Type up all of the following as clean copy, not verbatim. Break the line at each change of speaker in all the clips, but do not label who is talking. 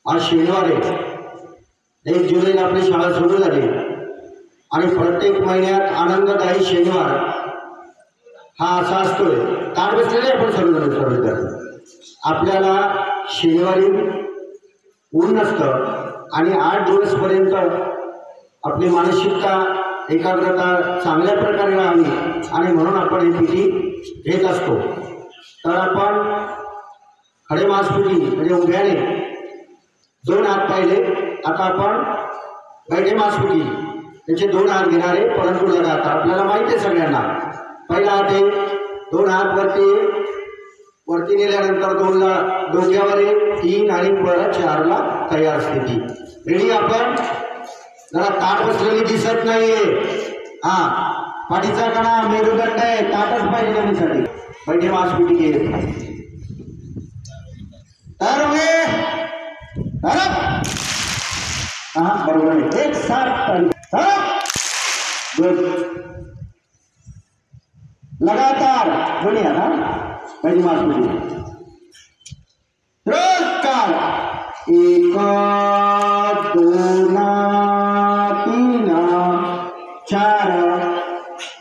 आज शनिवार आहे, 1 जुलैला आपली शाळा सुरू झाली आणि प्रत्येक महिन्यात आनंददायी शनिवार हा असा असतोय। ताट बसलेले आपण सर्व आपल्याला शनिवारी ऊन नसतं आणि 8 दिवसपर्यंत आपली मानसिकता एकाग्रता चांगल्या प्रकारे राहावी आणि म्हणून आपण ही पिठी घेत असतो। तर आपण खडे मासपिठी म्हणजे उभ्याने 2 हात पाहिले, आता आपण बैठे मासपिठी त्याचे 2 हात घेणारे परंतु लगातार आपल्याला माहिती आहे सगळ्यांना। पहिला हात आहे, 2 हात वरती नेल्यानंतर 2ला डोक्यावर 3 आणि परत 4ला तयार स्थिती। रेडी आपण जरा ताट बसलेली दिसत नाहीये, हा पाठीचा कणा मेरुदंड आहे, ताटच पाहिजे त्यांच्यासाठी। बैठे मासपिठी घे तर हा बरोबर आहे, एक साथ लगातार बोलिए ना बैठे मासपिठी। नमस्कार 1 2 3 4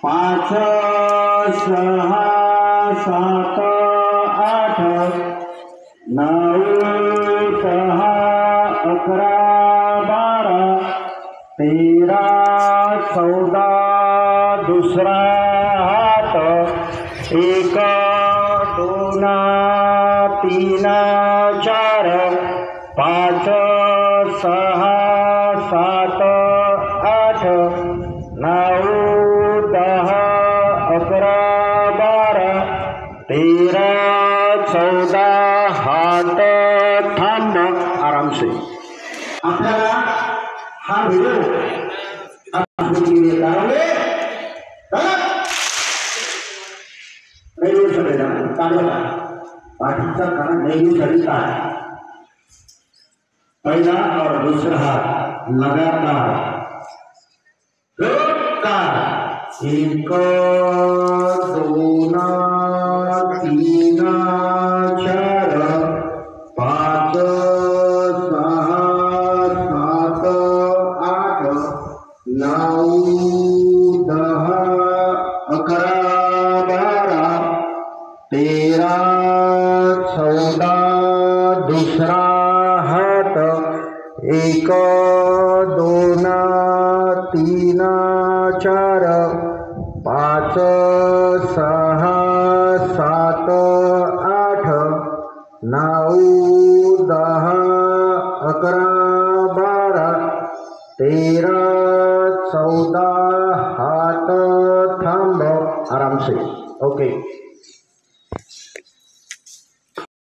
5 6 7 8 9 10 11 12 13 14 दुसरा हात 1 2 3 4 5 6 7 8 9 10 11 12 13 14 हात थांब आराम से। आपल्याला हा व्हिडिओ पाठीचा कणा नेहमी काय पहिला और दूसरा हाथ लगातार 1 2 3 4 5 6 7 8 9 10 11 12 13 14 दुसरा हात 1 2 3 4 5 6 7 8 9 10 11 12 13 14 हात थांब आराम से। ओके